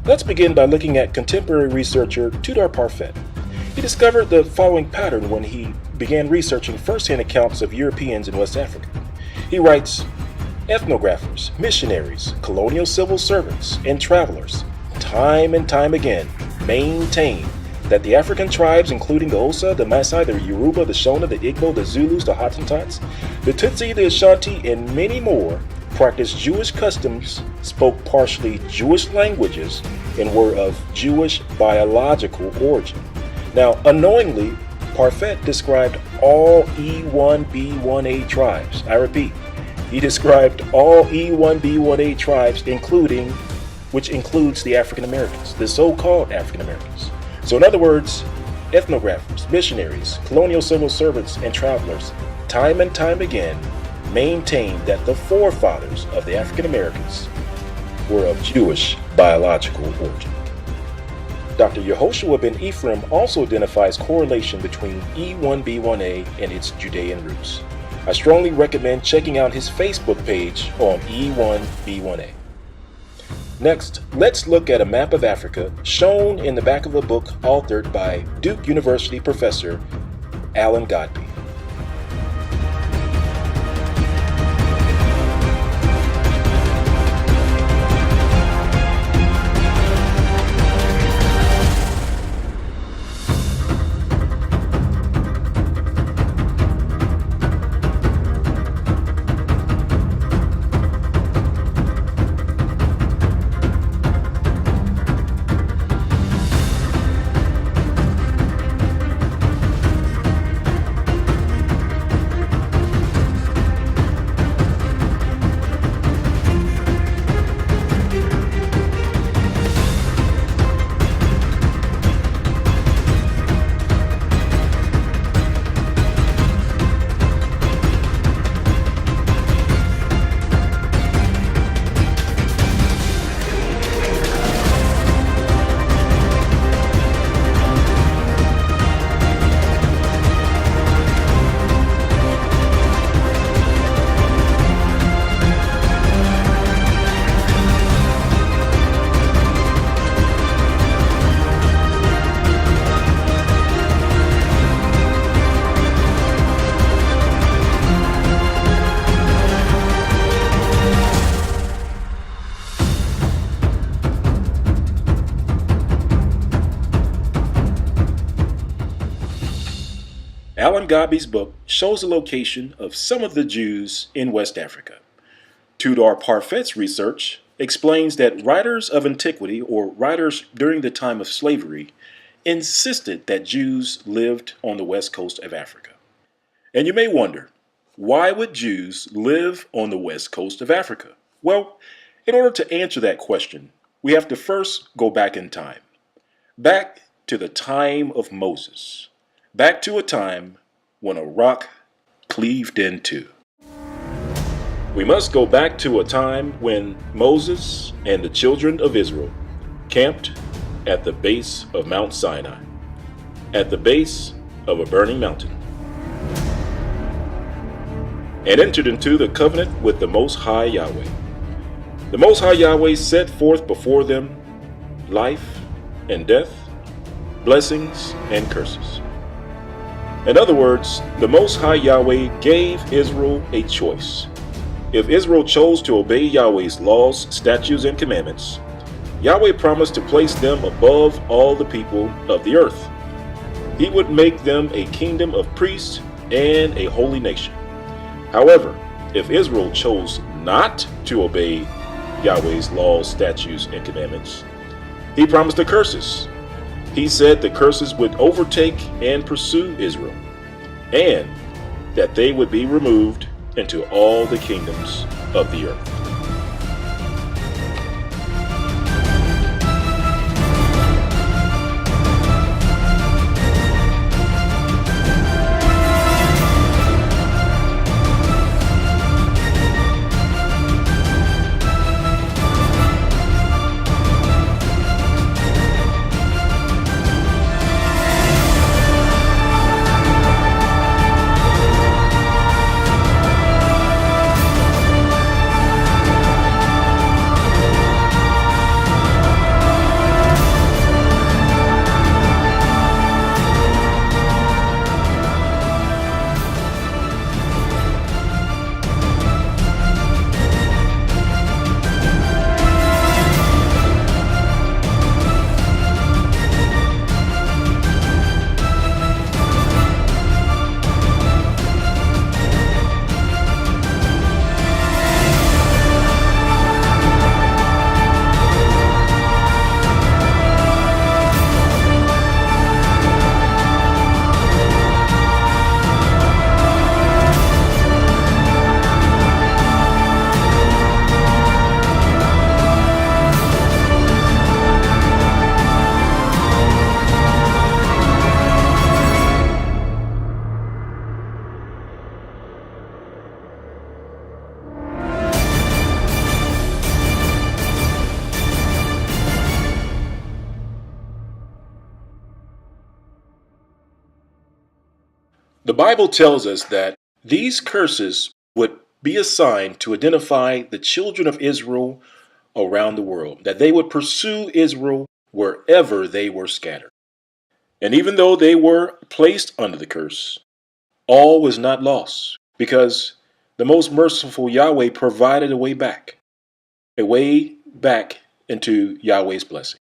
Let's begin by looking at contemporary researcher Tudor Parfait. He discovered the following pattern when he began researching first-hand accounts of Europeans in West Africa. He writes, ethnographers, missionaries, colonial civil servants, and travelers, time and time again, maintain that the African tribes, including the Osa, the Maasai, the Yoruba, the Shona, the Igbo, the Zulus, the Hottentots, the Tutsi, the Ashanti, and many more, practiced Jewish customs, spoke partially Jewish languages, and were of Jewish biological origin. Now, unknowingly, Parfait described all E1B1A tribes. I repeat, he described all E1B1A tribes, which includes the African Americans, the so-called African Americans. So in other words, ethnographers, missionaries, colonial civil servants, and travelers, time and time again, maintained that the forefathers of the African Americans were of Jewish biological origin. Dr. Yehoshua ben Ephraim also identifies correlation between E1B1A and its Judean roots. I strongly recommend checking out his Facebook page on E1B1A. Next, let's look at a map of Africa shown in the back of a book authored by Duke University professor Alan Godbey. Alan Godbey's book shows the location of some of the Jews in West Africa. Tudor Parfait's research explains that writers of antiquity, or writers during the time of slavery, insisted that Jews lived on the west coast of Africa. And you may wonder, why would Jews live on the west coast of Africa? Well, in order to answer that question, we have to first go back in time. Back to the time of Moses. Back to a time when a rock cleaved in two. We must go back to a time when Moses and the children of Israel camped at the base of Mount Sinai, at the base of a burning mountain, and entered into the covenant with the Most High Yahweh. The Most High Yahweh set forth before them life and death, blessings and curses. In other words, the Most High Yahweh gave Israel a choice. If Israel chose to obey Yahweh's laws, statutes, and commandments, Yahweh promised to place them above all the people of the earth. He would make them a kingdom of priests and a holy nation. However, if Israel chose not to obey Yahweh's laws, statutes, and commandments, He promised the curses. He said the curses would overtake and pursue Israel, and that they would be removed into all the kingdoms of the earth. The Bible tells us that these curses would be assigned to identify the children of Israel around the world, that they would pursue Israel wherever they were scattered. And even though they were placed under the curse, all was not lost, because the most merciful Yahweh provided a way back into Yahweh's blessing.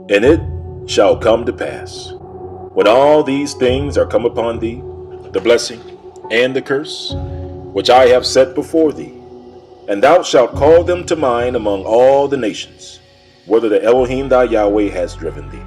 And it shall come to pass, when all these things are come upon thee, the blessing and the curse, which I have set before thee, and thou shalt call them to mind among all the nations, whither the Elohim thy Yahweh has driven thee,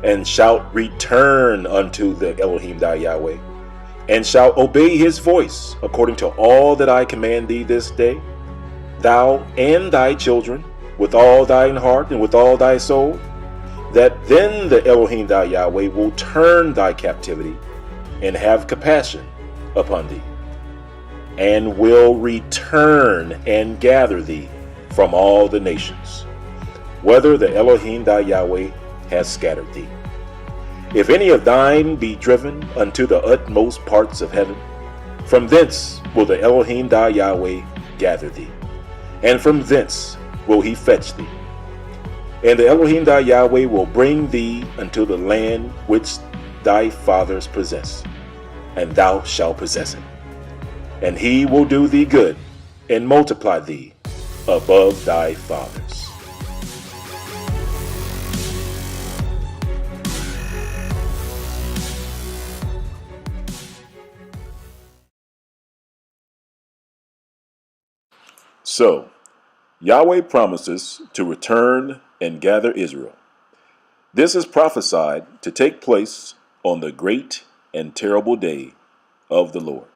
and shalt return unto the Elohim thy Yahweh, and shalt obey his voice according to all that I command thee this day, thou and thy children, with all thine heart and with all thy soul, that then the Elohim thy Yahweh will turn thy captivity and have compassion upon thee, and will return and gather thee from all the nations, whether the Elohim thy Yahweh has scattered thee. If any of thine be driven unto the utmost parts of heaven, from thence will the Elohim thy Yahweh gather thee, and from thence will he fetch thee. And the Elohim thy Yahweh will bring thee unto the land which thy fathers possessed, and thou shalt possess it. And he will do thee good, and multiply thee above thy fathers. So, Yahweh promises to return and gather Israel. This is prophesied to take place on the great and terrible day of the Lord.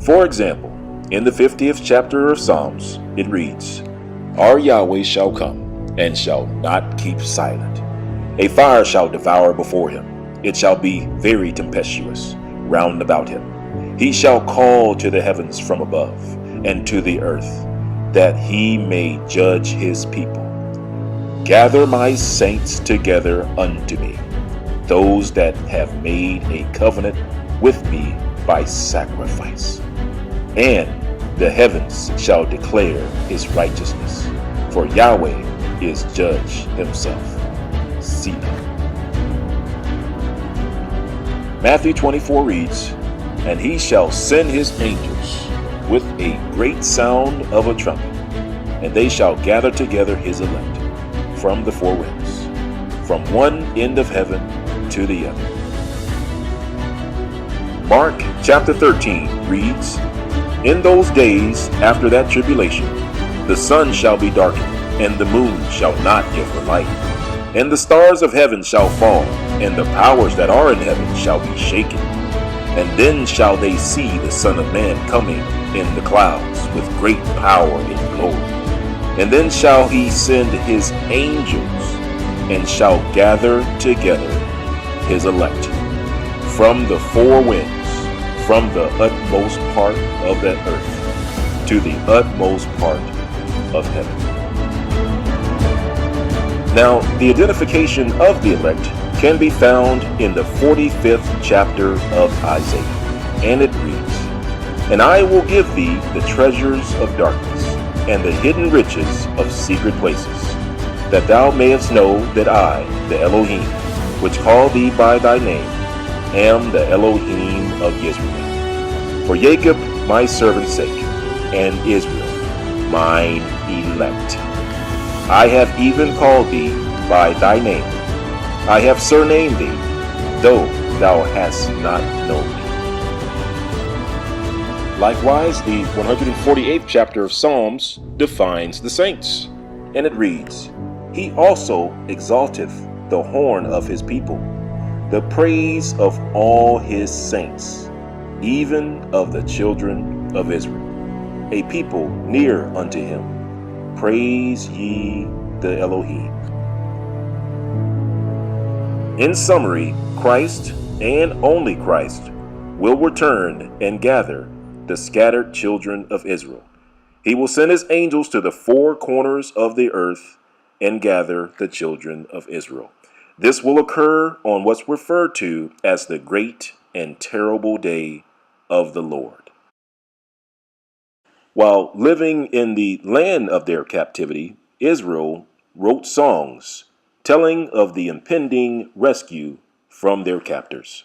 For example, in the 50th chapter of Psalms, it reads, Our Yahweh shall come, and shall not keep silent. A fire shall devour before him. It shall be very tempestuous round about him. He shall call to the heavens from above, and to the earth, that he may judge his people. Gather my saints together unto me, those that have made a covenant with me by sacrifice. And the heavens shall declare his righteousness, for Yahweh is judge himself. Selah. Matthew 24 reads, And he shall send his angels with a great sound of a trumpet, and they shall gather together his elect from the four winds, from one end of heaven to the other. Mark chapter 13 reads, In those days after that tribulation, the sun shall be darkened, and the moon shall not give her light, and the stars of heaven shall fall, and the powers that are in heaven shall be shaken. And then shall they see the Son of Man coming in the clouds with great power and glory. And then shall he send his angels, and shall gather together his elect from the four winds, from the utmost part of the earth to the utmost part of heaven. Now, the identification of the elect can be found in the 45th chapter of Isaiah, and it reads, And I will give thee the treasures of darkness, and the hidden riches of secret places, that thou mayest know that I, the Elohim, which call thee by thy name, am the Elohim of Israel. For Jacob my servant's sake, and Israel mine elect. I have even called thee by thy name. I have surnamed thee, though thou hast not known me. Likewise, the 148th chapter of Psalms defines the saints, and it reads, He also exalteth the horn of his people, the praise of all his saints, even of the children of Israel, a people near unto him. Praise ye the Elohim. In summary, Christ, and only Christ, will return and gather the scattered children of Israel. He will send his angels to the four corners of the earth and gather the children of Israel. This will occur on what's referred to as the great and terrible day of the Lord. While living in the land of their captivity, Israel wrote songs telling of the impending rescue from their captors.